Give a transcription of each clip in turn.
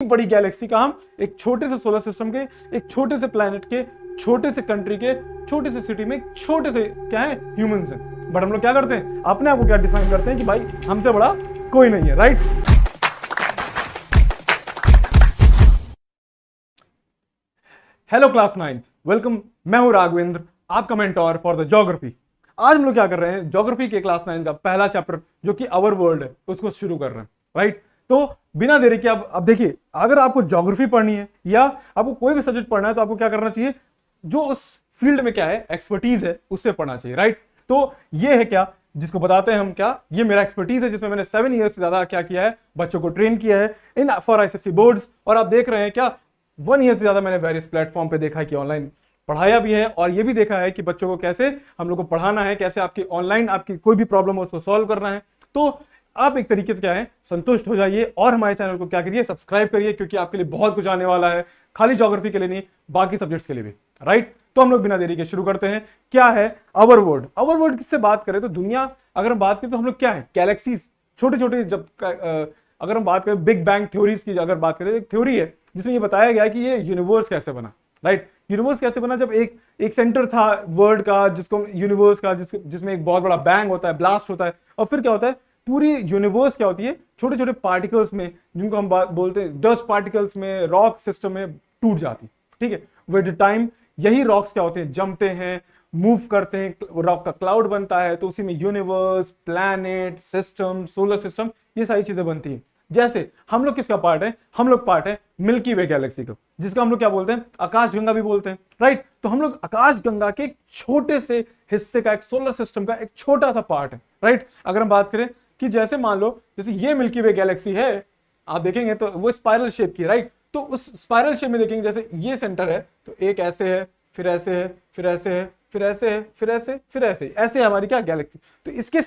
बड़ी गैलेक्सी का हम एक छोटे से सोलर सिस्टम के, एक छोटे से प्लैनेट के, छोटे से कंट्री के, छोटे से सिटी में, छोटे से क्या है ह्यूमंस हैं। बट हम लोग क्या करते हैं, अपने आप को क्या डिफाइन करते हैं कि भाई हमसे बड़ा कोई नहीं है, right. Hello class 9th, welcome. मैं हूं राघवेंद्र, आपका मेंटोर फॉर द ज्योग्राफी। आज हम लोग क्या कर रहे हैं, ज्योग्राफी के क्लास 9 का पहला चैप्टर जो कि आवर वर्ल्ड है उसको शुरू कर रहे हैं, राइट। तो बिना देरी के अब देखिए, अगर आपको ज्योग्राफी पढ़नी है या आपको कोई भी सब्जेक्ट पढ़ना है तो आपको क्या करना चाहिए, जो उस फील्ड में क्या है एक्सपर्टीज है उससे पढ़ना चाहिए, राइट। तो ये है क्या जिसको बताते हैं हम क्या, ये मेरा एक्सपर्टीज है जिसमें मैंने 7 ईयर्स से ज्यादा क्या किया है, बच्चों को ट्रेन किया है इन फॉर आईसीएसई बोर्ड्स। और आप देख रहे हैं क्या 1 ईयर से ज्यादा मैंने वेरियस प्लेटफॉर्म पे देखा है कि ऑनलाइन पढ़ाया भी है, और ये भी देखा है कि बच्चों को कैसे हम लोग को पढ़ाना है, कैसे आपकी ऑनलाइन आपकी कोई भी प्रॉब्लम हो उसको सॉल्व करना है। तो आप एक तरीके से क्या है संतुष्ट हो जाइए और हमारे चैनल को क्या करिए, सब्सक्राइब करिए, क्योंकि आपके लिए बहुत कुछ आने वाला है, खाली ज्योग्राफी के लिए नहीं, बाकी सब्जेक्ट्स के लिए भी, राइट। तो हम लोग बिना देरी के शुरू करते हैं। क्या है आवर वर्ल्ड? आवर वर्ल्ड किससे बात करें तो दुनिया, अगर हम बात करें तो हम लोग क्या है गैलेक्सीज, छोटे छोटे, जब अगर हम बात करें बिग बैंग थ्योरीज की, अगर बात करें एक थ्योरी है जिसमें ये बताया गया है कि ये यूनिवर्स कैसे बना, राइट। यूनिवर्स कैसे बना, जब एक सेंटर था वर्ल्ड का जिसको यूनिवर्स का, जिसमें एक बहुत बड़ा बैंग होता है, ब्लास्ट होता है, और फिर क्या होता है पूरी यूनिवर्स क्या होती है छोटे छोटे पार्टिकल्स में, जिनको हम बोलते हैं डस्ट पार्टिकल्स में, रॉक सिस्टम में टूट जाती, ठीक है। विद टाइम यही रॉक्स क्या होते हैं जमते हैं, मूव करते हैं, रॉक का क्लाउड बनता है, तो उसी में universe, planet, system, solar system, ये सारी चीजें बनती हैं। जैसे हम लोग किसका पार्ट है, हम लोग पार्ट है मिल्की वे गैलेक्सी का, जिसका हम लोग क्या बोलते हैं आकाश गंगा भी बोलते हैं, राइट। तो हम लोग आकाश गंगा के एक छोटे से हिस्से का, एक सोलर सिस्टम का एक छोटा सा पार्ट है, राइट। अगर हम बात करें कि जैसे मान लो जैसे ये मिल्की वे गैलेक्सी है, आप देखेंगे तो वो स्पाइरल शेप की, राइट। तो उस स्पाइरल शेप में देखेंगे जैसे ये सेंटर है तो एक ऐसे है, फिर ऐसे है, फिर ऐसे है, फिर ऐसे है, फिर ऐसे, फिर ऐसे, ऐसे है हमारी क्या गैलेक्सी। तो इसके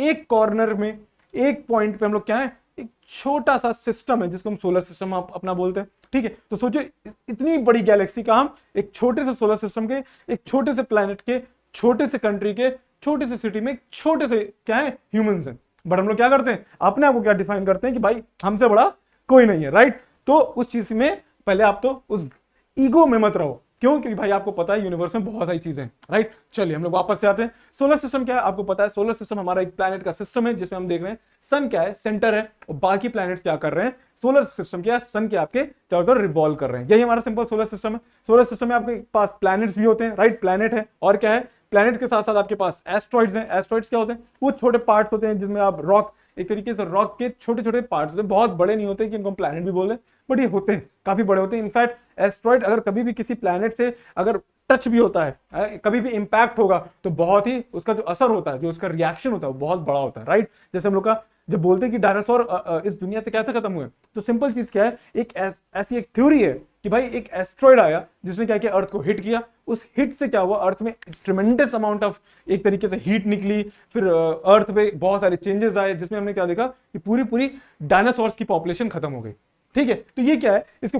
एक कॉर्नर में, एक पॉइंट पे हम लोग क्या है एक छोटा सा सिस्टम है जिसको हम सोलर सिस्टम अपना बोलते हैं, ठीक है। तो सोचो इतनी बड़ी गैलेक्सी का हम एक छोटे से सोलर सिस्टम के, एक छोटे से प्लैनेट के, छोटे से कंट्री के, छोटे से सिटी में, छोटे से क्या है ह्यूमंस हैं। बट हम लोग क्या करते हैं, अपने आप को क्या डिफाइन करते हैं कि भाई हमसे बड़ा कोई नहीं है, राइट। तो उस चीज में पहले आप तो उस ईगो में मत रहो, क्यों? क्योंकि भाई आपको पता है यूनिवर्स में बहुत सारी चीजें हैं, राइट। चलिए हम लोग वापस से आते हैं। सोलर सिस्टम क्या है आपको पता है, सोलर सिस्टम हमारा एक प्लैनेट का सिस्टम है जिसमें हम देख रहे हैं सन क्या है सेंटर है, और बाकी प्लैनेट्स क्या कर रहे हैं, सोलर सिस्टम क्या है सन के आपके चारों तरफ रिवॉल्व कर रहे हैं। यही हमारा सिंपल सोलर सिस्टम है। सोलर सिस्टम में आपके पास प्लैनेट्स भी होते हैं, राइट। प्लैनेट है और क्या है, प्लैनेट के साथ साथ आपके पास एस्ट्रॉइड्स हैं। एस्ट्रॉइड्स क्या होते हैं, वो छोटे पार्ट्स होते हैं जिसमें आप रॉक, एक तरीके से रॉक के छोटे छोटे पार्ट्स होते हैं, बहुत बड़े नहीं होते कि इनको हम प्लैनेट भी बोल रहे हैं, बट ये होते हैं काफी बड़े होते हैं। इनफैक्ट एस्ट्रॉइड अगर कभी भी किसी प्लैनेट से अगर टच भी होता है, कभी भी इंपैक्ट होगा, तो बहुत ही उसका जो असर होता है, जो उसका रिएक्शन होता है वो बहुत बड़ा होता है, राइट। जैसे हम लोग का जब बोलते हैं कि डायनासोर इस दुनिया से कैसे खत्म हुए, तो सिंपल चीज क्या है, एक ऐसी एक थ्योरी है कि भाई एक एस्ट्रॉइड आया जिसने क्या किया, अर्थ को हिट किया। उस हिट से क्या हुआ, अर्थ में ट्रेमेंडस अमाउंट ऑफ एक तरीके से हीट निकली, फिर अर्थ पे बहुत सारे चेंजेस आए, जिसमें हमने क्या देखा कि पूरी पूरी डायनासोर्स की पॉपुलेशन खत्म हो गई, ठीक है। तो ये क्या है, इसको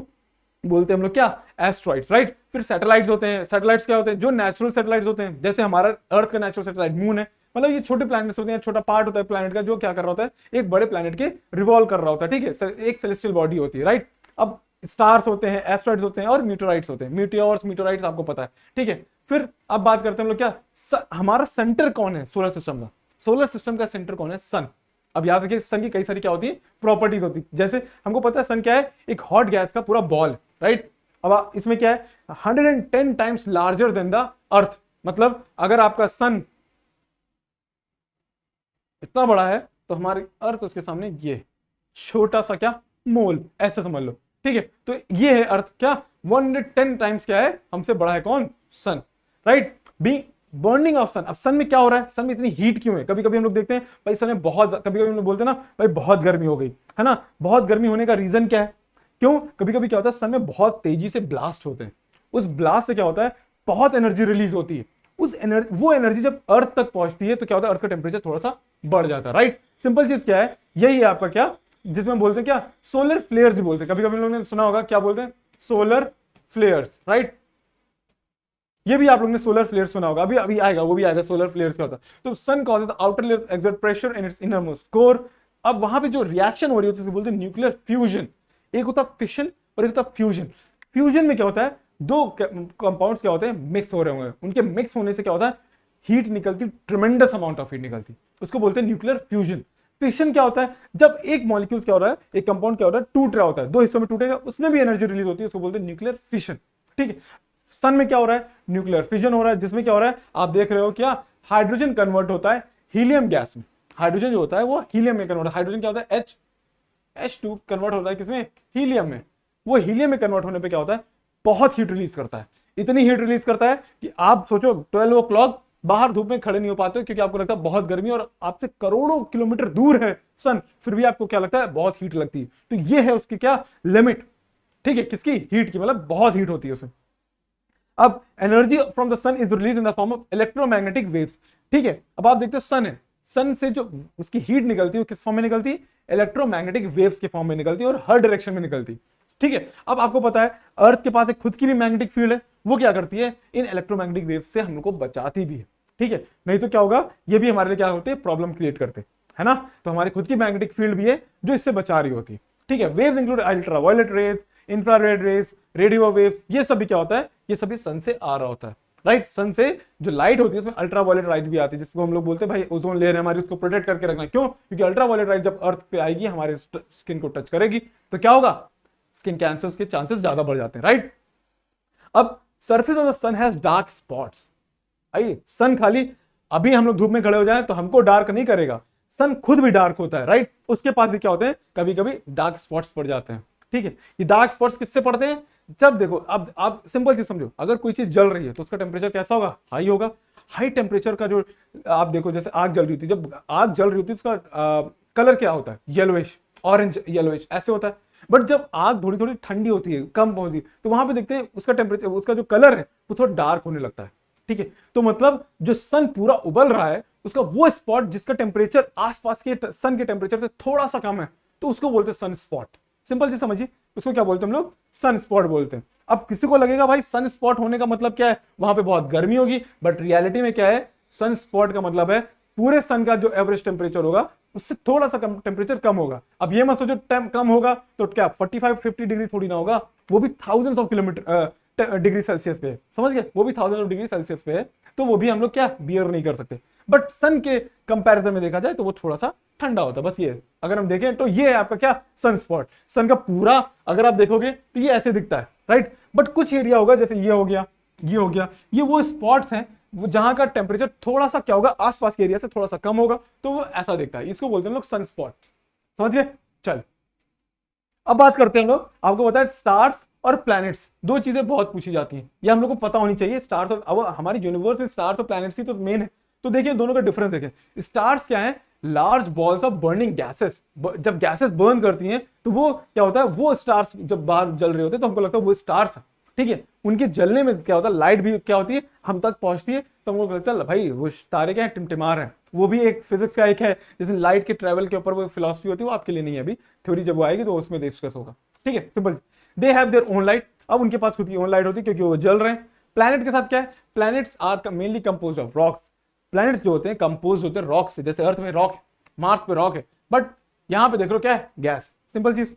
बोलते हैं हम लोग क्या, एस्ट्रॉइड्स, राइट। फिर सैटेलाइट्स होते हैं। सैटेलाइट्स क्या होते हैं, जो नेचुरल सैटेलाइट्स होते हैं, जैसे हमारा अर्थ का नेचुरल सैटेलाइट मून है, मतलब ये छोटे प्लैनेट्स होते हैं, छोटा पार्ट होता है प्लैनेट का जो क्या कर रहा होता है, एक बड़े प्लैनेट के रिवॉल्व कर रहा होता है, ठीक है। एक सेलेस्टियल बॉडी होती है, राइट। अब स्टार्स होते हैं, एस्ट्रॉइड्स होते हैं, और मीटोराइट्स होते हैं। मीटियोर्स, मीटोराइट्स आपको पता है, ठीक है। फिर अब बात करते हैं हम लोग क्या, हमारा सेंटर कौन है सोलर सिस्टम का, सोलर सिस्टम का सेंटर कौन है, सन। अब याद रखिए सन की कई सारी क्या होती है प्रॉपर्टीज होती है। जैसे हमको पता है सन क्या है, एक हॉट गैस का पूरा बॉल, राइट। अब इसमें क्या है 110 times larger than the earth, मतलब अगर आपका सन इतना बड़ा है तो हमारी अर्थ उसके सामने ये छोटा सा क्या मोल, ऐसे समझ लो, ठीक है। तो ये है अर्थ क्या 110 टाइम्स क्या है हमसे बड़ा है, कौन, सन, राइट। बी बर्निंग ऑफ सन। अब सन में क्या हो रहा है, सन में इतनी हीट क्यों है, कभी कभी हम लोग देखते हैं भाई सन में बहुत, कभी कभी हम लोग बोलते हैं ना भाई बहुत गर्मी हो गई है ना, बहुत गर्मी होने का रीजन क्या है, क्यों? कभी कभी क्या होता है सन में बहुत तेजी से ब्लास्ट होते हैं, उस ब्लास्ट से क्या होता है बहुत एनर्जी रिलीज होती है, वो एनर्जी जब अर्थ तक पहुंचती है तो क्या होता है अर्थ का टेम्परेचर थोड़ा सा बढ़ जाता है, राइट। सिंपल चीज क्या है, यही है आपका क्या, जिसमें बोलते हैं क्या सोलर फ्लेयर्स भी बोलते हैं। कभी कभी लोगों ने सुना होगा क्या बोलते हैं, सोलर फ्लेयर्स, राइट। ये भी आप लोगों ने सोलर फ्लेयर्स सुना होगा, अभी अभी आएगा, वो भी आएगा सोलर फ्लेयर्स क्या होता है। तो sun causes the outer layer exert pressure in its innermost core. अब वहां पे जो रिएक्शन हो रही होती है उसको बोलते हैं न्यूक्लियर फ्यूजन। एक होता है फिशन और एक होता है फ्यूजन। फ्यूजन में क्या होता है, दो कंपाउंड्स क्या होते हैं, मिक्स हो रहे होंगे, उनके मिक्स होने से क्या होता है, हीट निकलती, ट्रिमेंडस अमाउंट ऑफ हीट निकलती, उसको बोलते हैं न्यूक्लियर फ्यूजन। फिशन क्या होता है, जब एक मॉलिक्यूल क्या हो रहा है, एक कंपाउंड क्या हो रहा है, टूट रहा होता है, दो हिस्सों में टूटेगा, उसमें भी एनर्जी रिलीज होती है, उसको बोलते हैं न्यूक्लियर फिशन। ठीक है, सन में क्या हो रहा है, न्यूक्लियर फिजन हो रहा है, जिसमें क्या हो रहा है, आप देख रहे हो क्या, हाइड्रोजन कन्वर्ट होता है हीलियम गैस में। हाइड्रोजन जो होता है वो हीलियम में कन्वर्ट, हाइड्रोजन क्या होता है, H2 कन्वर्ट होता है किसमें, हीलियम में। वो हीलियम में कन्वर्ट होने पे क्या होता है, बहुत हीट रिलीज करता है। इतनी हीट रिलीज करता है कि आप सोचो 12 o'clock बाहर धूप में खड़े नहीं हो पाते हो, क्योंकि आपको लगता है बहुत गर्मी और आपसे करोड़ों किलोमीटर दूर है सन, फिर भी आपको क्या लगता है, बहुत हीट लगती है। तो ये है उसकी क्या लिमिट, ठीक है, किसकी, हीट की, मतलब बहुत हीट होती है उसे। अब energy from the sun is release in the form of electromagnetic waves. ठीक है, अब आप देखते हो सन है, सन से जो उसकी हीट निकलती है वो किस फॉर्म में निकलती है, इलेक्ट्रोमैग्नेटिक वेव्स के फॉर्म में निकलती है और हर डायरेक्शन में निकलती है। ठीक है, अब आपको पता है अर्थ के पास एक खुद की भी मैग्नेटिक फील्ड है, वो क्या करती है, इन इलेक्ट्रोमैग्नेटिक वेव्स से हमको बचाती भी है। ठीक है, नहीं तो क्या होगा, ये भी हमारे लिए क्या होते हैं, प्रॉब्लम क्रिएट करते है ना। तो हमारी खुद की मैग्नेटिक फील्ड भी है जो इससे बचा रही होती है। ठीक है, waves include ultraviolet rays, infrared rays, radio waves, ये सभी क्या होता है, ये सभी सन से आ रहा होता है। राइट, सन से जो लाइट होती है उसमें अल्ट्रावायलेट लाइट भी आती है, जिसको हम लोग बोलते हैं भाई ओजोन लेयर है हमारी, उसको प्रोटेक्ट करके रखना। क्यों, क्योंकि अल्ट्रावायलेट लाइट जब अर्थ पे आएगी, हमारे स्किन को टच करेगी, तो क्या होगा, स्किन कैंसर के चांसेस ज्यादा बढ़ जाते हैं। राइट, अब surface of the sun has dark spots. आइए, सन खाली अभी हम लोग धूप में खड़े हो जाए तो हमको डार्क नहीं करेगा, सन खुद भी डार्क होता है। राइट, उसके पास भी क्या होते हैं, कभी कभी डार्क स्पॉट्स पड़ जाते हैं। ठीक है, ये डार्क स्पॉट्स किससे पड़ते हैं, जब देखो, अब आप सिंपल चीज समझो, अगर कोई चीज जल रही है तो उसका टेम्परेचर कैसा होगा, हाई होगा। हाई टेम्परेचर का जो, आप देखो जैसे आग जल रही थी, जब आग जल रही होती है उसका कलर क्या होता है, येलोइश, ऑरेंज येलोइश ऐसे होता है। बट जब आग थोड़ी थोड़ी ठंडी होती है, कम होती है, तो वहां पे देखते हैं उसका टेम्परेचर, उसका जो कलर है वो थोड़ा डार्क होने लगता है। ठीक है, तो मतलब जो सन पूरा उबल रहा है, उसका वो स्पॉट जिसका टेम्परेचर आसपास के सन के टेम्परेचर से थोड़ा सा कम है, तो उसको बोलते हैं सन स्पॉट। सिंपल चीज समझिए, उसको क्या बोलते हैं हम लोग, सन स्पॉट बोलते हैं। अब किसी को लगेगा भाई सन स्पॉट होने का मतलब क्या है, वहां पे बहुत गर्मी होगी, बट रियलिटी में क्या है, सन स्पॉट का मतलब है पूरे सन का जो एवरेज टेम्परेचर होगा उससे थोड़ा सा कम टेम्परेचर कम होगा। अब ये मत सोचो कम होगा तो क्या 45-50 डिग्री थोड़ी ना होगा, वो भी thousands of kilometre degree Celsius पे है, समझ गए, वो भी थाउजेंड ऑफ डिग्री सेल्सियस पे है, तो वो भी हम लोग क्या बियर नहीं कर सकते। बट सन के कंपैरिजन में देखा जाए तो वो थोड़ा सा ठंडा होता है, बस ये अगर हम देखें तो ये है आपका क्या, सन स्पॉट। सन का पूरा अगर आप देखोगे तो ये ऐसे दिखता है। राइट, बट कुछ एरिया होगा, जैसे ये हो गया, ये हो गया, ये वो स्पॉट्स हैं वो जहां का टेम्परेचर थोड़ा सा क्या होगा, आसपास के एरिया से थोड़ा सा कम होगा, तो वो ऐसा दिखता है, इसको बोलते हैं लोग सन स्पॉट। समझ गए, चल अब बात करते हैं हम लोग, आपको पता है स्टार्स और प्लैनेट्स, दो चीजें बहुत पूछी जाती हैं, ये हम लोग को पता होनी चाहिए। स्टार्स और, अब हमारे यूनिवर्स में स्टार्स और प्लैनेट्स ही तो मेन है, तो देखिए दोनों का डिफरेंस देखें। स्टार्स क्या है, large balls of burning gases, जब गैसेस बर्न करती हैं तो वो क्या होता है, वो स्टार्स जब बाहर जल रहे होते हैं तो हमको लगता है वो स्टार्स है। ठीक है, उनके जलने में क्या होता है, लाइट भी क्या होती है, हम तक पहुंचती है, तो हमको लगता है भाई वो तारे क्या है, टिमटिमा रहे हैं। वो भी एक फिजिक्स का एक है, जैसे लाइट के ट्रेवल के ऊपर वो फिलॉसफी होती है, वो आपके लिए नहीं है अभी, थ्योरी जब वो आएगी तो उसमें डिस्कस होगा। ठीक है, simple, they have their own light, अब उनके पास खुद की ओन लाइट होती है क्योंकि वो जल रहे हैं। प्लैनेट के साथ क्या है, planets are mainly compose of rocks, planets जो होते हैं कंपोज होते हैं रॉक से, जैसे अर्थ में रॉक है, मार्स पे रॉक है, बट यहां पे देख लो क्या है, गैस। सिंपल चीज,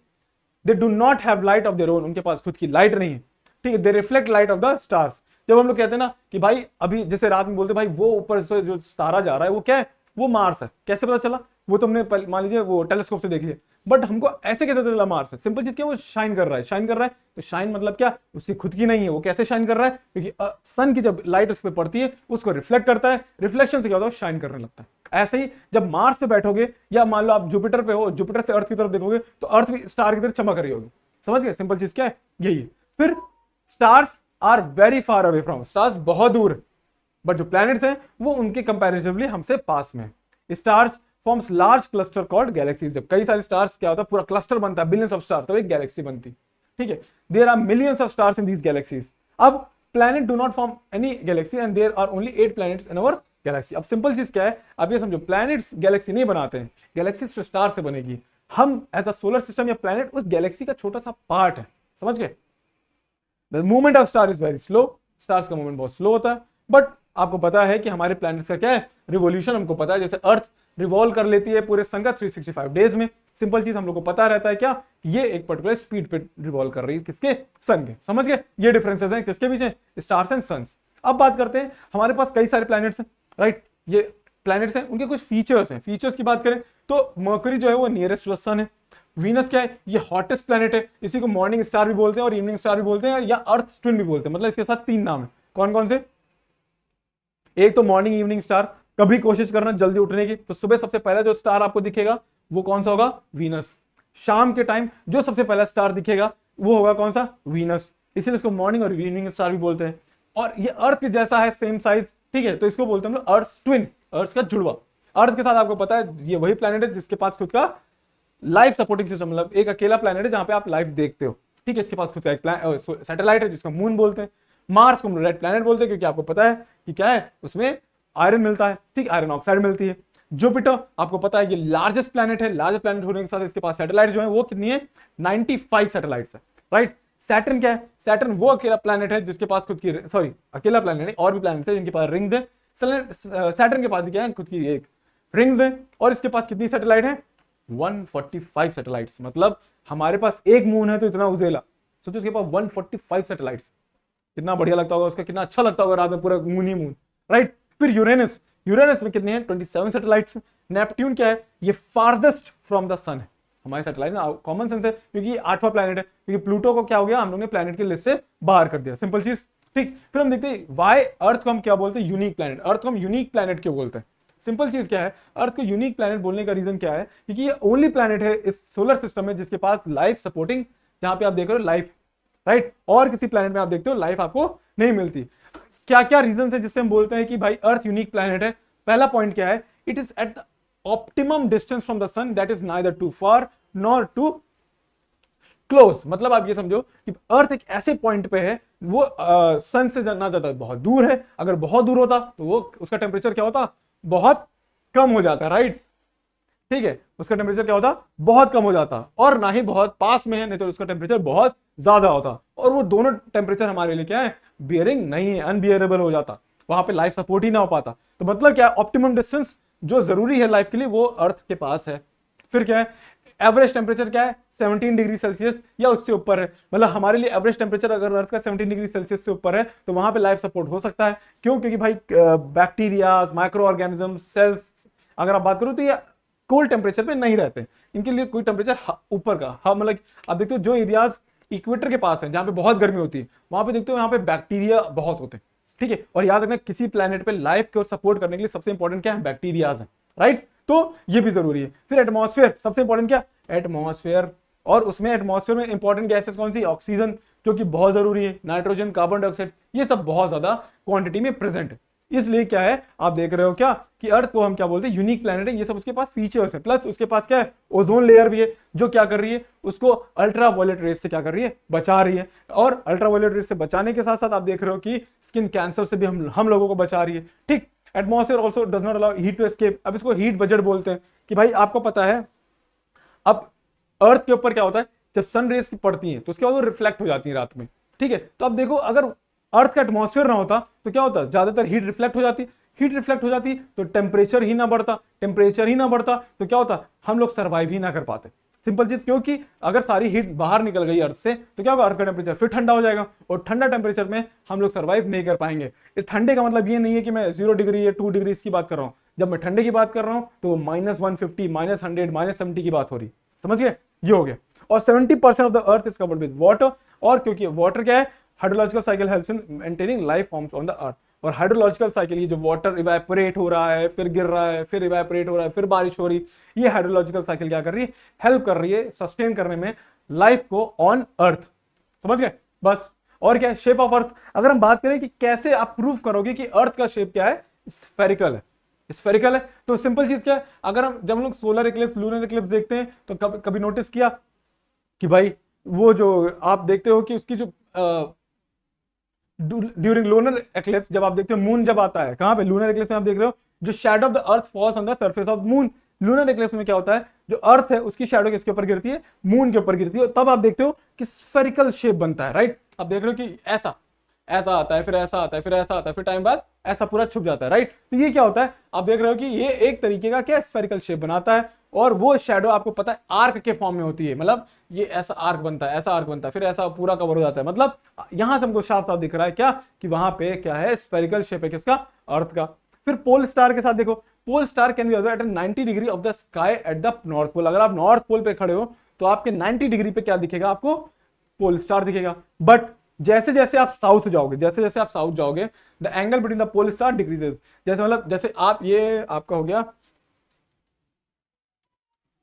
they do not have light of their own, उनके पास खुद की लाइट नहीं है। ठीक है, दे reflect light of the stars. जब हम लोग कहते हैं ना कि भाई अभी जैसे रात में बोलते भाई वो ऊपर से जो तारा जा रहा है वो क्या है, वो मार्स है, कैसे पता चला, वो तुमने मान लीजिए वो टेलीस्कोप से देख लिया, बट हमको ऐसे कैसे पता चला मार्स है, सिंपल चीज क्या, वो शाइन कर रहा है, शाइन कर रहा है, तो शाइन मतलब क्या, उसकी खुद की नहीं है, वो कैसे शाइन कर रहा है, क्योंकि सन की जब लाइट उस पर पड़ती है उसको रिफ्लेक्ट करता है, रिफ्लेक्शन से क्या होता है, शाइन करने लगता है। ऐसे ही जब मार्स पे बैठोगे या मान लो आप जुपिटर पे हो, जुपिटर से अर्थ की तरफ देखोगे तो अर्थ भी स्टार की तरफ चमक रही होगी। समझ गए, सिंपल चीज क्या है, यही है। फिर stars are very far away from, stars बहुत दूर है, बट जो प्लैनेट्स हैं वो उनके कंपैरेटिवली हमसे पास में है। Stars forms large cluster called galaxies, जब कई सारे स्टार्स क्या होता है, पूरा क्लस्टर बनता है, बिलियंस ऑफ स्टार, तो एक गैलेक्सी बनती। ठीक है, there are millions of stars in these galaxies. अब planet do not form any galaxy and there are only 8 planets in our galaxy. अब सिंपल चीज क्या है, अब ये समझो, प्लैनेट्स गैलेक्सी नहीं बनाते हैं, गैलेक्सी स्टार से बनेगी, हम एज अ सोलर सिस्टम या प्लैनेट उस गैलेक्सी का छोटा सा पार्ट है। समझ गए, the movement of star is very slow, stars का मूवमेंट बहुत स्लो होता है, बट आपको पता है कि हमारे प्लैनेट्स का क्या है, रिवोल्यूशन हमको पता है, जैसे अर्थ रिवॉल्व कर लेती है पूरे सन का 365 डेज में। सिंपल चीज हम लोग को पता रहता है क्या, ये एक पर्टिकुलर स्पीड पे रिवॉल्व कर रही है किसके, सन के। समझ गए, ये डिफरेंसेस हैं किसके बीच, स्टार्स एंड सन्स। अब बात करते हैं, हमारे पास कई सारे प्लैनेट्स हैं, राइट, ये प्लैनेट्स हैं, उनके कुछ फीचर्स हैं। फीचर्स की बात करें तो मर्करी जो है वो नियरेस्ट टू द सन है। वीनस क्या है, ये हॉटेस्ट प्लैनेट है, इसी को मॉर्निंग स्टार भी बोलते हैं और इवनिंग स्टार भी बोलते हैं, या अर्थ ट्विन भी बोलते हैं। मतलब इसके साथ 3 नाम है। कौन कौन से, एक तो मॉर्निंग इवनिंग स्टार। कभी कोशिश करना जल्दी उठने की, तो सुबह सबसे पहला जो स्टार आपको दिखेगा वो कौन सा होगा, वीनस। शाम के टाइम जो सबसे पहला स्टार दिखेगा वो होगा कौन सा, वीनस। इसीलिए इसको मॉर्निंग और इवनिंग स्टार भी बोलते हैं। और ये अर्थ के जैसा है, सेम साइज, ठीक है, तो इसको बोलते हैं हम लोग अर्थ ट्विन, अर्थ का जुड़वा। अर्थ के साथ आपको पता है ये वही प्लैनेट है जिसके पास खुद का लाइफ सपोर्टिंग सिस्टम, मतलब एक अकेला प्लैनेट है जहां पे आप लाइफ देखते हो, ठीक है। इसके पास खुद का एक सैटेलाइट है जिसको मून बोलते हैं। मार्स को रेड प्लैनेट बोलते हैं क्योंकि आपको पता है कि क्या है, उसमें आयरन मिलता है, ठीक, आयरन ऑक्साइड मिलती है। जुपिटर आपको पता है ये लार्जेस्ट प्लैनेट है। लार्जेस्ट प्लैनेट होने के साथ इसके पास सैटेलाइट जो है वो कितनी है, 95 सैटेलाइट्स है, राइट। सैटर्न क्या है, सैटर्न वो अकेला प्लैनेट है जिसके पास खुद की, सॉरी अकेला प्लैनेट है, और भी प्लैनेट है जिनके पास रिंग्स है। सैटर्न के पास भी क्या है, खुद की एक रिंग्स है। और इसके पास कितनी सैटेलाइट है, 145 सैटेलाइट्स। मतलब हमारे पास एक मून है तो इतना उजेला, सोचो उसके पास 145 सैटेलाइट्स। कितना बढ़िया लगता होगा उसका, कितना अच्छा लगता होगा रात में पूरा मून ही मून, राइट। फिर यूरेनस, यूरेनस में कितने हैं, 27 सैटेलाइट्स। नेपट्यून क्या है, ये फारदेस्ट फ्रॉम द सन है हमारी सैटेलाइट ना, कॉमन सेंस है क्योंकि ये 8वां प्लैनेट है। क्योंकि प्लूटो को क्या हो गया, हम लोग ने प्लैनेट की लिस्ट से बाहर कर दिया, सिंपल चीज, ठीक। फिर हम देखते हैं वाई अर्थ को हम क्या बोलते हैं, यूनिक प्लैनेट। अर्थ को हम यूनिक प्लैनेट क्यों बोलते हैं, सिंपल चीज क्या है, अर्थ को यूनिक प्लैनेट बोलने का रीजन क्या है, क्योंकि ये ओनली प्लैनेट है इस सोलर सिस्टम में जिसके पास लाइफ सपोर्टिंग, जहां पे आप देख रहे हो लाइफ, राइट। और किसी प्लैनेट में आप देखते हो लाइफ आपको नहीं मिलती। क्या क्या रीजन है जिससे हम बोलते हैं कि भाई अर्थ यूनिक प्लैनेट है। पहला पॉइंट क्या है, it is at the optimum distance from the sun, that is neither too far nor too close. मतलब आप ये समझो कि अर्थ एक ऐसे पॉइंट पे है, वो सन से ना ज्यादा बहुत दूर है। अगर बहुत दूर होता तो वो उसका टेम्परेचर क्या होता, बहुत कम हो जाता, राइट, ठीक है। उसका टेम्परेचर क्या होता, बहुत कम हो जाता। और ना ही बहुत पास में है, नहीं तो उसका टेम्परेचर बहुत ज्यादा होता। और वो दोनों टेम्परेचर हमारे लिए क्या है, बियरिंग नहीं है, अनबियरेबल हो जाता, वहां पे लाइफ सपोर्ट ही ना हो पाता। तो मतलब क्या है, ऑप्टिमम डिस्टेंस जो जरूरी है लाइफ के लिए वो अर्थ के पास है। फिर क्या है, एवरेज टेम्परेचर क्या है, 17 डिग्री सेल्सियस या उससे ऊपर है। मतलब हमारे लिए एवरेज टेम्परेचर अगर अर्थ का 17 डिग्री सेल्सियस से ऊपर है तो वहां पे लाइफ सपोर्ट हो सकता है। क्यों, क्योंकि भाई बैक्टीरिया, माइक्रो ऑर्गेनिज्म, सेल्स, अगर आप बात करो तो ये कोल्ड टेम्परेचर पे नहीं रहते, इनके लिए कोई टेम्परेचर ऊपर का, हाँ, मतलब आप देखते हो जो एरियाज इक्वेटर के पास है जहां पे बहुत गर्मी होती है, वहां पे देखते हो यहाँ पे बैक्टीरिया बहुत होते हैं, ठीक है। और याद रखना किसी प्लेनेट पे लाइफ को सपोर्ट करने के लिए सबसे इंपॉर्टेंट क्या है, बैक्टीरियाज है, राइट। तो ये भी जरूरी है। फिर एटमॉस्फेयर, सबसे इंपॉर्टेंट क्या, एटमॉस्फेयर। और उसमें एटमॉस्फेयर में इंपॉर्टेंट गैसेस कौन सी, ऑक्सीजन जो कि बहुत जरूरी है, नाइट्रोजन, कार्बन डाइऑक्साइड, ये सब बहुत ज्यादा क्वांटिटी में प्रेजेंट है। इसलिए क्या है, आप देख रहे हो क्या कि अर्थ को हम क्या बोलते हैं, यूनिक प्लैनेट है। ये सब उसके पास फीचर्स है, प्लस उसके पास क्या है, ओजोन लेयर भी है जो क्या कर रही है, उसको अल्ट्रा वायलेट रेस से क्या कर रही है, बचा रही है। और अल्ट्रा वायलेट रेस से बचाने के साथ साथ आप देख रहे हो कि स्किन कैंसर से भी हम लोगों को बचा रही है, ठीक। Atmosphere also does not allow heat to escape. अब इसको हीट बजट बोलते हैं कि भाई आपको पता है अब अर्थ के ऊपर क्या होता है, जब सन रेस की पड़ती है तो उसके बाद वो रिफ्लेक्ट हो जाती है रात में, ठीक है। तो अब देखो अगर अर्थ का एटमॉस्फेयर ना होता तो क्या होता, ज्यादातर हीट रिफ्लेक्ट हो जाती, हीट रिफ्लेक्ट हो जाती तो टेम्परेचर ही ना बढ़ता, टेम्परेचर ही ना बढ़ता तो क्या होता, हम लोग सर्वाइव ही ना कर पाते। सिंपल चीज, क्योंकि अगर सारी हीट बाहर निकल गई अर्थ से तो क्या होगा, अर्थ का टेम्परेचर फिर ठंडा हो जाएगा और ठंडा टेम्परेचर में हम लोग सर्वाइव नहीं कर पाएंगे। ये ठंडे का मतलब ये नहीं है कि मैं 0 डिग्री या 2 डिग्री की बात कर रहा हूँ। जब मैं ठंडे की बात कर रहा हूँ तो -150, -100, -70 की बात हो रही, समझ गए, ये हो गया। और 70% of the earth is covered with water. और क्योंकि वाटर क्या है, hydrological cycle helps in maintaining life forms on the earth. और हाइड्रोलॉजिकल साइकिल, ये जो वाटर इवेपोरेट हो रहा है, फिर गिर रहा है, फिर इवेपोरेट हो रहा है, फिर बारिश हो रही, ये हाइड्रोलॉजिकल साइकिल क्या कर रही है, हेल्प कर रही है सस्टेन करने में लाइफ को ऑन अर्थ, समझ गए, बस। और क्या है, शेप ऑफ अर्थ। अगर हम बात करें कि कैसे आप प्रूव करोगे कि अर्थ का शेप क्या है, स्फेरिकल है, स्फेरिकल है। तो सिंपल चीज क्या है, अगर हम जब हम लोग सोलर इक्लिप्स, लूनर इक्लिप्स देखते हैं तो कभी नोटिस किया कि भाई वो जो आप देखते हो कि उसकी जो ड्यूरिंग लूनर एक्लिप्स, जब आप देखते हो मून जब आता है, कहां पे, लूनर एक्लिप्स में आप देख रहे हो जो shadow of the earth falls on the surface of moon. Lunar eclipse में क्या होता है, जो अर्थ है उसकी शैडो किसके ऊपर गिरती है, मून के ऊपर गिरती है, तब आप देखते हो कि स्फेरिकल शेप बनता है, राइट। आप देख रहे हो कि ऐसा ऐसा आता है, फिर ऐसा आता है, फिर ऐसा आता है, फिर टाइम बाद ऐसा पूरा छुप जाता है, राइट। तो ये क्या होता है, आप देख रहे हो कि ये एक तरीके का क्या स्फेरिकल शेप बनाता है, और वो शेडो आपको पता है आर्क के फॉर्म में होती है, मतलब ये ऐसा आर्क बनता है, ऐसा आर्क बनता है, फिर ऐसा पूरा कवर हो जाता है। मतलब यहां से हमको साफ साफ दिख रहा है क्या, कि वहां पे क्या है, स्फेरिकल शेप है किसका, अर्थ का। फिर पोल स्टार के साथ देखो, pole star can be observed at 90 degree of the sky at the north pole. अगर आप नॉर्थ पोल पे खड़े हो तो आपके 90 डिग्री पे क्या दिखेगा, आपको पोल स्टार दिखेगा। बट जैसे जैसे आप साउथ जाओगे, जैसे जैसे आप साउथ जाओगे, the angle between the pole star decreases. जैसे मतलब जैसे आप, ये आपका हो गया,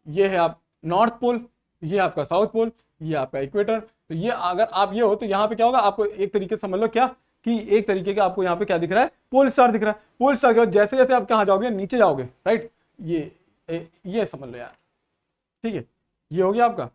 ये है आप नॉर्थ पोल, ये आपका साउथ पोल, ये आपका इक्वेटर। तो ये अगर आप ये हो तो यहाँ पे क्या होगा, आपको एक तरीके से समझ लो क्या, कि एक तरीके का आपको यहाँ पे क्या दिख रहा है, पोल स्टार दिख रहा है। पोल स्टार के बाद जैसे जैसे आप कहाँ जाओगे, नीचे जाओगे, राइट, ये समझ लो यार, ठीक है, ये हो गया आपका,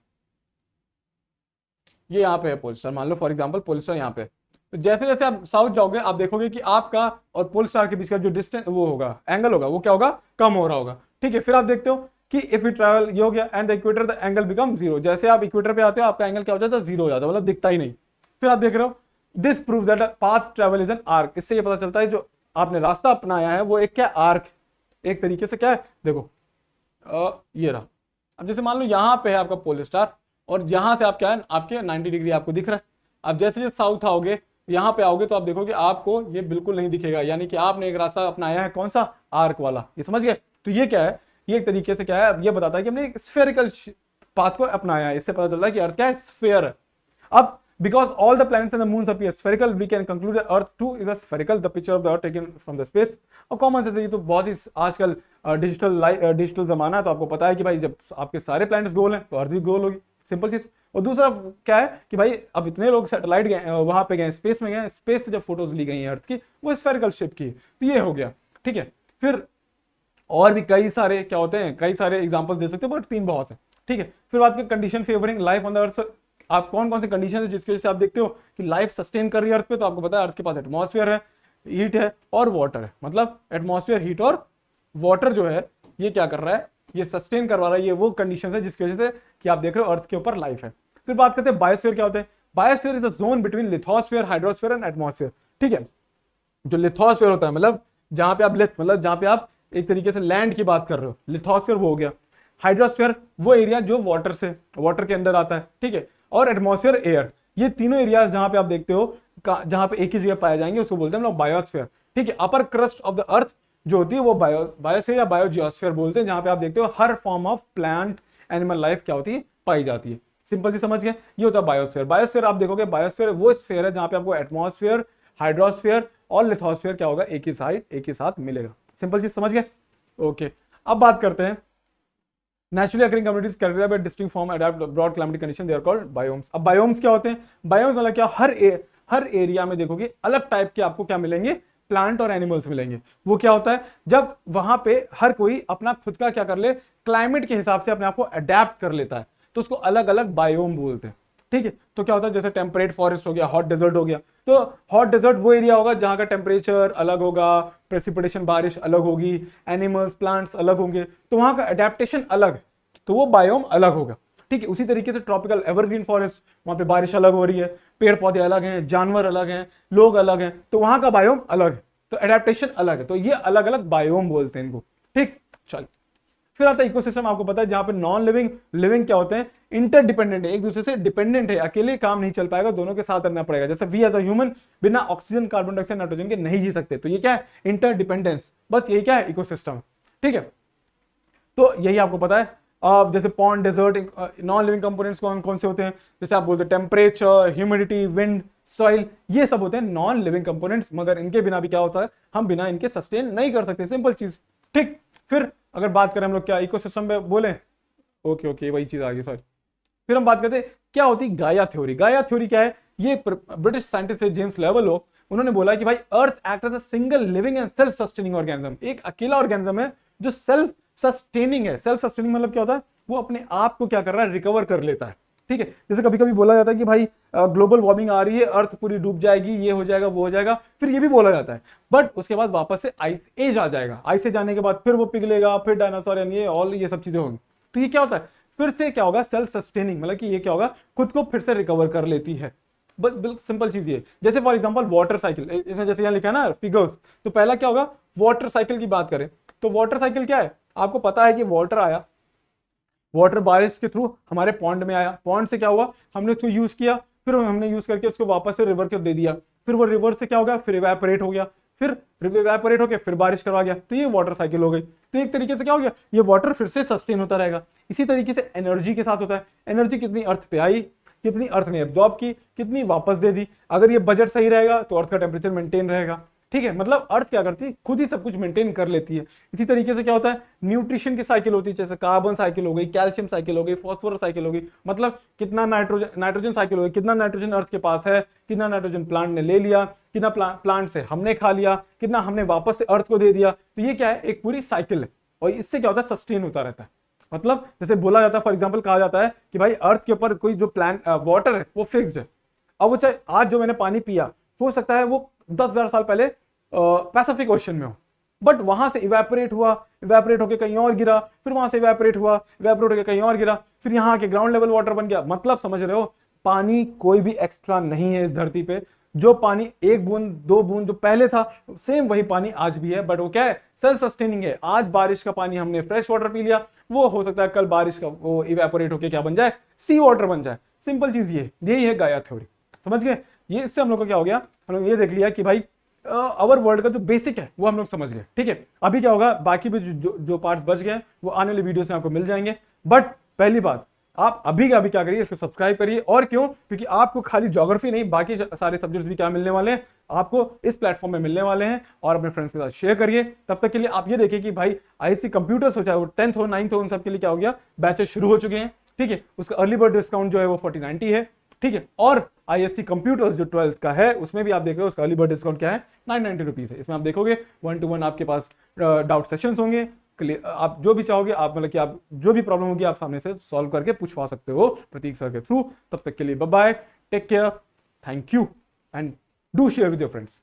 ये यहाँ पे है पोल स्टार, मान लो फॉर एग्जांपल पोल स्टार यहाँ पे। तो जैसे जैसे आप साउथ जाओगे, आप देखोगे कि आपका और पोल स्टार के बीच का जो डिस्टेंस वो होगा, एंगल होगा, वो क्या होगा, कम हो रहा होगा, ठीक है। फिर आप देखते हो कि इफ यू ट्रैवल, ये हो गया, and the equator the angle become zero. जैसे आप इक्वेटर पे आते हो, आपका एंगल क्या हो जाता है, जीरो हो जाता है, मतलब दिखता ही नहीं। फिर आप देख रहे हो, this proves that path travel is an arc. इससे ये पता चलता है जो आपने रास्ता अपनाया है वो एक क्या, आर्क, एक तरीके से क्या है, देखो ये रहा। अब जैसे मान लो यहाँ पे है आपका पोल स्टार, और यहां से आप क्या है, आपके 90 डिग्री आपको दिख रहा है। अब जैसे जैसे साउथ आओगे, यहाँ पे आओगे, तो आप देखोगे आपको ये बिल्कुल नहीं दिखेगा, यानी कि आपने एक रास्ता अपनाया है, कौन सा, आर्क वाला, ये समझ गए। तो ये क्या है, ये एक तरीके से क्या है, अब ये बताता है कि हमने एक स्फेरिकल पाथ को अपनाया है। इससे पता चलता है कि अर्थ क्या है, स्फेयर है। अब because all the planets and the moons appear spherical, we can conclude that Earth too is a spherical. The picture of the Earth taken from the space. और कॉमन सेंस, ये तो बहुत ही आजकल डिजिटल जमाना है, तो आपको पता है कि भाई जब आपके सारे प्लैनेट्स गोल हैं तो अर्थ भी गोल होगी, सिंपल चीज। और दूसरा क्या है कि भाई अब इतने लोग सैटेलाइट गए, वहां पे गए, स्पेस में गए, स्पेस से जब फोटोज ली गई हैं अर्थ की, वो स्फेरिकल शेप की, तो ये हो गया, ठीक है। फिर और भी कई सारे क्या होते हैं, कई सारे एग्जांपल्स दे सकते हो, बट 3 बहुत है, ठीक है। फिर बात करें condition favouring life on the earth. आप कौन कौन से कंडीशन है जिसकी वजह से आप देखते हो कि लाइफ सस्टेन कर रही है अर्थ पे, तो आपको पता है अर्थ के पास एटमॉस्फेयर है, हीट है और वाटर है। मतलब एटमॉस्फेयर, हीट और वाटर जो है, ये क्या कर रहा है, ये सस्टेन करवा रहा है, ये वो कंडीशन है जिसकी वजह से कि आप देख रहे हो अर्थ के ऊपर लाइफ है। फिर बात करते हैं बायोस्फीयर क्या होता है। Biosphere is a zone between lithosphere, hydrosphere and atmosphere, ठीक है। जो लिथोस्फीयर होता है, मतलब जहां पे आप मतलब जहां पे आप एक तरीके से लैंड की बात कर रहे हो, लिथोस्फीयर वो हो गया। हाइड्रोस्फीयर वो एरिया जो वाटर के अंदर आता है, ठीक है। और एटमॉस्फेयर एयर, ये तीनों एरियाज जहां पे आप देखते हो जहां पे एक ही जगह पाए जाएंगे, उसको बोलते हैं हम लोग बायोस्फीयर, ठीक है। अपर क्रस्ट ऑफ द अर्थ जो होती है वो बायोस्फीयर या बायोजियोस्फीयर बोलते हैं, जहां पे आप देखते हो हर form of plant animal life क्या होती है, पाई जाती है। सिंपल सी समझ गए, ये होता है बायोस्फीयर। बायोस्फीयर आप देखोगे, बायोस्फीयर वो स्फीयर है जहां पे आपको एटमॉस्फेयर, हाइड्रोस्फीयर और लिथोस्फीयर क्या होगा, एक ही साथ मिलेगा। सिंपल चीज समझ गए, ओके। अब बात करते हैं naturally occurring communities characterized by distinct form adopt broad climatic condition, they are called biomes. अब बायोम्स क्या होते हैं, बायोम्स मतलब क्या, हर एरिया में देखोगे अलग टाइप के आपको क्या मिलेंगे, प्लांट और एनिमल्स मिलेंगे। वो क्या होता है, जब वहां पे हर कोई अपना खुद का क्या कर ले, क्लाइमेट के हिसाब से अपने आप को अडेप्ट कर लेता है, तो उसको अलग अलग बायोम बोलते हैं, ठीक है। तो क्या होता है, जैसे टेम्परेट फॉरेस्ट हो गया, हॉट डेजर्ट हो गया। तो हॉट डेजर्ट वो एरिया होगा जहां का टेम्परेचर अलग होगा, प्रेसिपिटेशन बारिश अलग होगी, एनिमल्स प्लांट्स अलग होंगे, तो वहां का अडेप्टेशन अलग है, तो वो बायोम अलग होगा, ठीक है। उसी तरीके से ट्रॉपिकल एवरग्रीन फॉरेस्ट, वहां पे बारिश अलग हो रही है, पेड़ पौधे अलग हैं, जानवर अलग हैं, लोग अलग हैं, तो वहां का बायोम अलग है, तो एडेप्टेशन अलग है। तो ये अलग अलग बायोम बोलते हैं इनको, ठीक। चल फिर आता है इकोसिस्टम। आपको पता है जहां पे नॉन लिविंग, लिविंग क्या होते हैं, इंटरडिपेंडेंट है, एक दूसरे से डिपेंडेंट है, अकेले काम नहीं चल पाएगा, दोनों के साथ रहना पड़ेगा। जैसे वी एज अ ह्यूमन बिना ऑक्सीजन, कार्बन डाइऑक्साइड, नाइट्रोजन के नहीं जी सकते, तो ये क्या है, इंटरडिपेंडेंस, बस यही क्या है, इकोसिस्टम, ठीक है। तो यही आपको पता है। अब जैसे pond, desert, non living components कौन कौन से होते हैं, जैसे आप बोलते हैं टेम्परेचर, ह्यूमिडिटी, विंड, सॉइल, ये सब होते हैं नॉन लिविंग कंपोनेंट्स, मगर इनके बिना भी क्या होता है, हम बिना इनके सस्टेन नहीं कर सकते, सिंपल चीज, ठीक। फिर अगर बात करें हम लोग क्या इकोसिस्टम में बोले, ओके वही चीज आ गई, सॉरी। फिर हम बात करते हैं क्या होती है गाया थ्योरी। गाया थ्योरी क्या है, ये ब्रिटिश साइंटिस्ट है जेम्स लेवलो, उन्होंने बोला कि भाई earth act as a single living and self sustaining organism, एक अकेला ऑर्गेनिज्म है जो सेल्फ सस्टेनिंग है। सेल्फ सस्टेनिंग मतलब क्या होता है, वो अपने आप को क्या कर रहा है, रिकवर कर लेता है, ठीक है। जैसे कभी कभी बोला जाता है कि भाई ग्लोबल वार्मिंग आ रही है, अर्थ पूरी डूब जाएगी, ये हो जाएगा, वो हो जाएगा, फिर ये भी बोला जाता है, बट उसके बाद वापस से आइस एज आ जाएगा, आइस एज आने के बाद फिर वो पिघलेगा, फिर डायनासोर यानी ये ऑल ये सब चीजें होंगी। तो ये क्या होता है, फिर से क्या होगा, सेल्फ सस्टेनिंग, मतलब कि ये क्या होगा, खुद को फिर से रिकवर कर लेती है, बिल्कुल सिंपल चीज ये, जैसे फॉर एग्जांपल वाटर साइकिल, इसमें जैसे यहाँ लिखा है ना फिगर्स, तो पहला क्या होगा, वाटर साइकिल की बात करें तो वाटर साइकिल क्या है, आपको पता है कि वाटर आया, वाटर बारिश के थ्रू हमारे पॉन्ड में आया, पॉन्ड से क्या हुआ, हमने उसको यूज किया, फिर हमने यूज करके उसको वापस से रिवर को दे दिया, फिर वो रिवर से क्या हो गया, फिर इवेपोरेट हो गया, फिर इवेपोरेट होकर फिर बारिश करवा गया, तो ये वाटर साइकिल हो गई। तो एक तरीके से क्या हो गया, ये वाटर फिर से सस्टेन होता रहेगा। इसी तरीके से एनर्जी के साथ होता है, एनर्जी कितनी अर्थ पे आई, कितनी अर्थ ने एब्जॉर्ब की, कितनी वापस दे दी। अगर ये बजट सही रहेगा तो अर्थ का टेम्परेचर मेंटेन रहेगा, ठीक है, मतलब अर्थ क्या करती है, खुद ही सब कुछ मेंटेन कर लेती है। इसी तरीके से क्या होता है, न्यूट्रिशन की साइकिल होती है, जैसे कार्बन साइकिल हो गई, कैल्शियम साइकिल हो गई, फॉस्फोरस साइकिल हो गई, मतलब कितना नाइट्रोजन साइकिल हो गई, कितना नाइट्रोजन अर्थ के पास है, कितना नाइट्रोजन प्लांट ने ले लिया, कितना प्लांट से हमने खा लिया, कितना हमने वापस से अर्थ को दे दिया। तो ये क्या है, एक पूरी साइकिल है, और इससे क्या होता है, सस्टेन होता रहता है। मतलब जैसे बोला जाता है, फॉर एग्जाम्पल कहा जाता है कि भाई अर्थ के ऊपर कोई जो प्लांट वाटर है वो फिक्स्ड है। अब वो चाहे आज जो मैंने पानी पिया, हो सकता है वो 10,000 साल पहले पैसिफिक ओशन में हो, बट वहां से इवेपोरेट हुआ, इवेपोरेट होकर कहीं और गिरा, फिर वहां से इवेपोरेट हुआ, इवेपोरेट होकर कहीं और गिरा, फिर यहाँ के ग्राउंड लेवल वाटर बन गया। मतलब समझ रहे हो, पानी कोई भी एक्स्ट्रा नहीं है इस धरती पे। जो पानी एक बूंद दो बूंद जो पहले था, सेम वही पानी आज भी है, बट वो क्या है, सेल्फ सस्टेनिंग है। आज बारिश का पानी हमने फ्रेश वाटर पी लिया, वो हो सकता है कल बारिश का वो इवेपोरेट होकर क्या बन जाए, सी वाटर बन जाए। सिंपल चीज ये, यही है गाया थ्योरी, समझ गए। ये इससे हम लोग का क्या हो गया, हम लोग ये देख लिया कि भाई अवर वर्ल्ड का जो बेसिक है वो हम लोग समझ गए, ठीक है। अभी क्या होगा, बाकी भी जो पार्ट्स बच गए वो आने वाली वीडियो से आपको मिल जाएंगे। बट पहली बात, आप अभी क्या करिए, इसको सब्सक्राइब करिए। और क्यों, क्योंकि आपको खाली ज्योग्राफी नहीं, बाकी सारे सब्जेक्ट्स भी क्या मिलने वाले हैं, आपको इस प्लेटफॉर्म में मिलने वाले हैं। और अपने फ्रेंड्स के साथ शेयर करिए। तब तक के लिए आप ये देखिए कि भाई आईएससी कंप्यूटर्स हो, चाहे वो 10th हो 9th हो, उन सब के लिए क्या हो गया, बैचेस शुरू हो चुके हैं, ठीक है। उसका अर्ली बर्ड डिस्काउंट जो है वो 4090 है, ठीक है। और आईएससी कंप्यूटर्स जो 12th का है, उसमें भी आप देख रहे हो उसका अर्ली बर्ड डिस्काउंट क्या है, 990 रुपीज है। इसमें आप देखोगे 1-to-1 आपके पास डाउट सेशंस होंगे, आप जो भी चाहोगे, आप मतलब कि आप जो भी प्रॉब्लम होगी आप सामने से सॉल्व करके पूछवा सकते हो प्रतीक सर के थ्रू। तब तक के लिए bye bye, take care, thank you and do share with your friends.